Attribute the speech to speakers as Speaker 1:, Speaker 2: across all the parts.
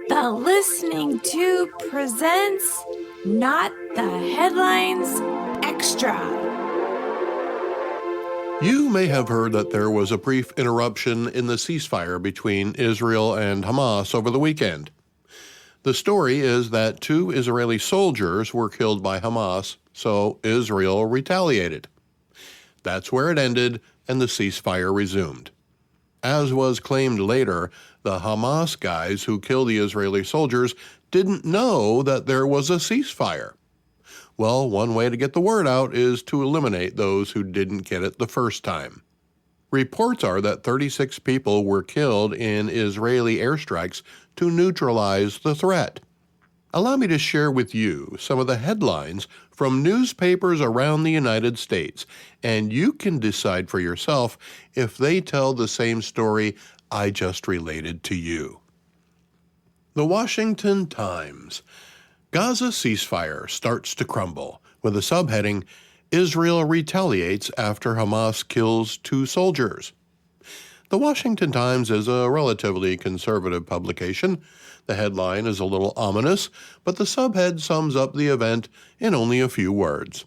Speaker 1: The Listening To presents Not the Headlines Extra.
Speaker 2: You may have heard that there was a brief interruption in the ceasefire between Israel and Hamas over the weekend. The story is that 2 Israeli soldiers were killed by Hamas, so Israel retaliated. That's where it ended, and the ceasefire resumed. As was claimed later, the Hamas guys who killed the Israeli soldiers didn't know that there was a ceasefire. Well, one way to get the word out is to eliminate those who didn't get it the first time. Reports are that 36 people were killed in Israeli airstrikes to neutralize the threat. Allow me to share with you some of the headlines from newspapers around the United States, and you can decide for yourself if they tell the same story I just related to you. The Washington Times. Gaza ceasefire starts to crumble, with a subheading, Israel retaliates after Hamas kills 2 soldiers. The Washington Times is a relatively conservative publication. The headline is a little ominous, but the subhead sums up the event in only a few words.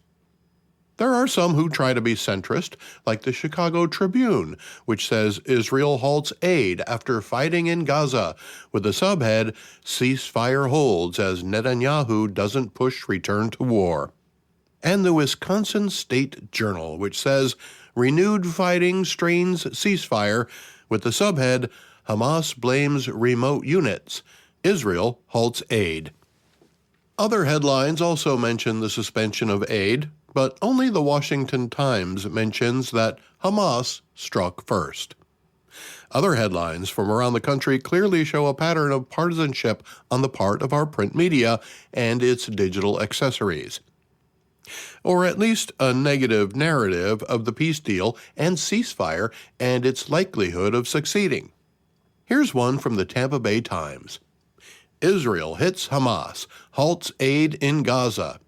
Speaker 2: There are some who try to be centrist, like the Chicago Tribune, which says Israel halts aid after fighting in Gaza, with the subhead, Ceasefire holds as Netanyahu doesn't push return to war. And the Wisconsin State Journal, which says renewed fighting strains ceasefire, with the subhead, Hamas blames remote units, Israel halts aid. Other headlines also mention the suspension of aid, but only the Washington Times mentions that Hamas struck first. Other headlines from around the country clearly show a pattern of partisanship on the part of our print media and its digital accessories, or at least a negative narrative of the peace deal and ceasefire and its likelihood of succeeding. Here's one from the Tampa Bay Times. Israel hits Hamas, halts aid in Gaza,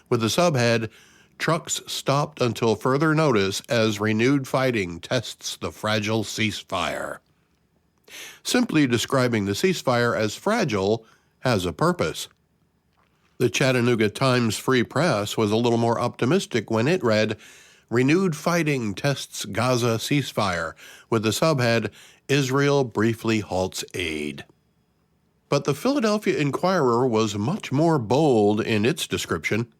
Speaker 2: with the subhead, trucks stopped until further notice as renewed fighting tests the fragile ceasefire. Simply describing the ceasefire as fragile has a purpose. The Chattanooga Times Free Press was a little more optimistic when it read, renewed fighting tests Gaza ceasefire, with the subhead, Israel briefly halts aid. But the Philadelphia Inquirer was much more bold in its description.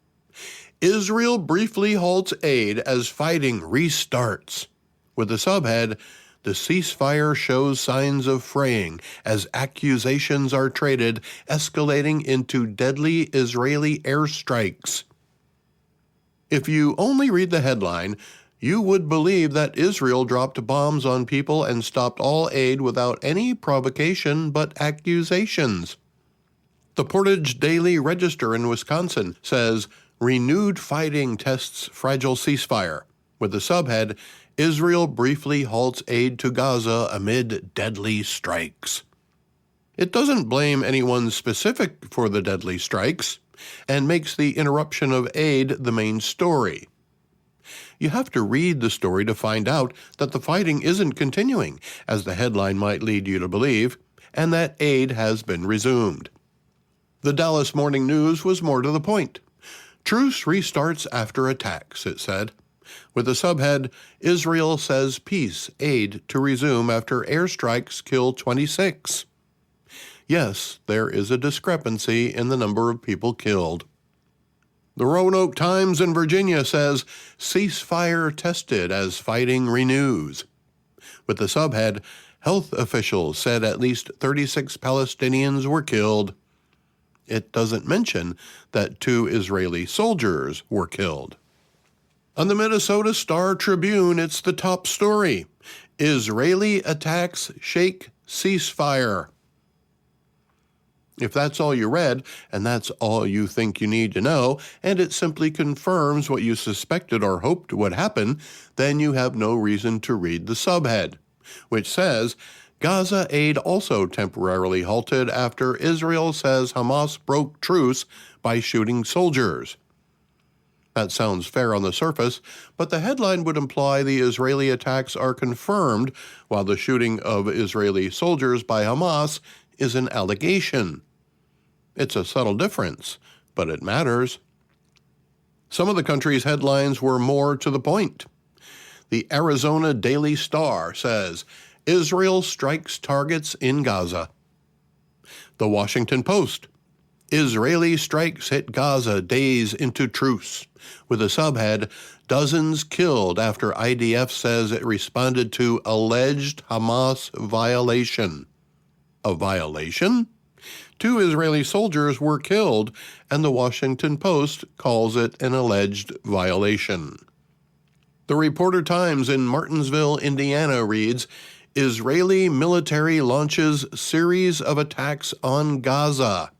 Speaker 2: Israel briefly halts aid as fighting restarts, with the subhead, the ceasefire shows signs of fraying as accusations are traded, escalating into deadly Israeli airstrikes. If you only read the headline, you would believe that Israel dropped bombs on people and stopped all aid without any provocation but accusations. The Portage Daily Register in Wisconsin says, renewed fighting tests fragile ceasefire, with the subhead, Israel briefly halts aid to Gaza amid deadly strikes. It doesn't blame anyone specific for the deadly strikes, and makes the interruption of aid the main story. You have to read the story to find out that the fighting isn't continuing, as the headline might lead you to believe, and that aid has been resumed. The Dallas Morning News was more to the point. Truce restarts after attacks, it said, with the subhead, Israel says peace aid to resume after airstrikes kill 26. Yes, there is a discrepancy in the number of people killed. The Roanoke Times in Virginia says, ceasefire tested as fighting renews, with the subhead, health officials said at least 36 Palestinians were killed. It doesn't mention that 2 Israeli soldiers were killed. On the Minnesota Star-Tribune, it's the top story. Israeli attacks shake ceasefire. If that's all you read, and that's all you think you need to know, and it simply confirms what you suspected or hoped would happen, then you have no reason to read the subhead, which says, Gaza aid also temporarily halted after Israel says Hamas broke truce by shooting soldiers. That sounds fair on the surface, but the headline would imply the Israeli attacks are confirmed, while the shooting of Israeli soldiers by Hamas is an allegation. It's a subtle difference, but it matters. Some of the country's headlines were more to the point. The Arizona Daily Star says, Israel strikes targets in Gaza. The Washington Post, Israeli strikes hit Gaza days into truce, with a subhead, dozens killed after IDF says it responded to alleged Hamas violation. A violation? 2 Israeli soldiers were killed, and the Washington Post calls it an alleged violation. The Reporter-Times in Martinsville, Indiana reads, Israeli military launches series of attacks on Gaza,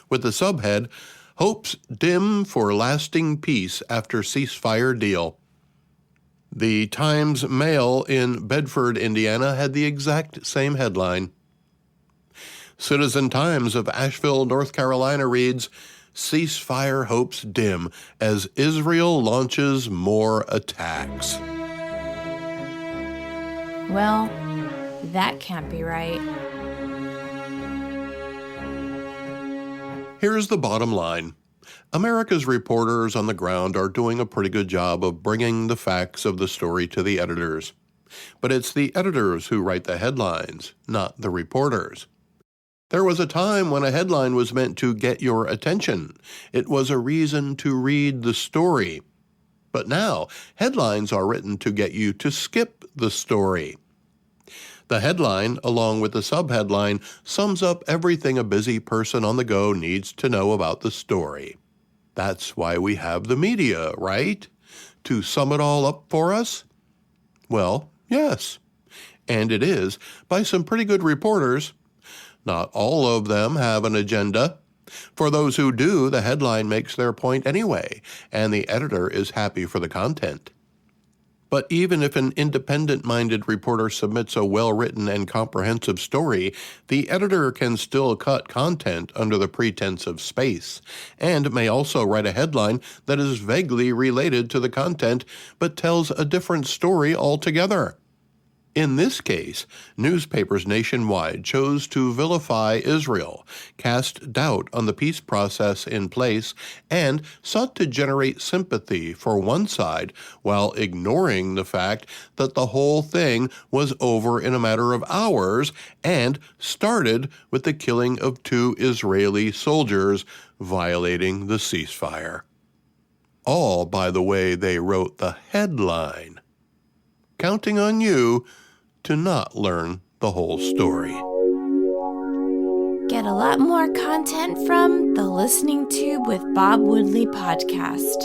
Speaker 2: with the subhead, Hopes dim for lasting peace after ceasefire deal. The Times-Mail in Bedford, Indiana had the exact same headline. Citizen Times of Asheville, North Carolina reads, Ceasefire hopes dim as Israel launches more attacks.
Speaker 1: Well, that can't be right.
Speaker 2: Here's the bottom line. America's reporters on the ground are doing a pretty good job of bringing the facts of the story to the editors. But it's the editors who write the headlines, not the reporters. There was a time when a headline was meant to get your attention. It was a reason to read the story. But now, headlines are written to get you to skip the story. The headline, along with the subheadline, sums up everything a busy person on the go needs to know about the story. That's why we have the media, right? To sum it all up for us? Well, yes. And it is by some pretty good reporters. Not all of them have an agenda. For those who do, the headline makes their point anyway, and the editor is happy for the content. But even if an independent-minded reporter submits a well-written and comprehensive story, the editor can still cut content under the pretense of space, and may also write a headline that is vaguely related to the content, but tells a different story altogether. In this case, newspapers nationwide chose to vilify Israel, cast doubt on the peace process in place, and sought to generate sympathy for one side while ignoring the fact that the whole thing was over in a matter of hours and started with the killing of 2 Israeli soldiers violating the ceasefire. All by the way they wrote the headline. Counting on you to not learn the whole story.
Speaker 1: Get a lot more content from the Listening Tube with Bob Woodley podcast.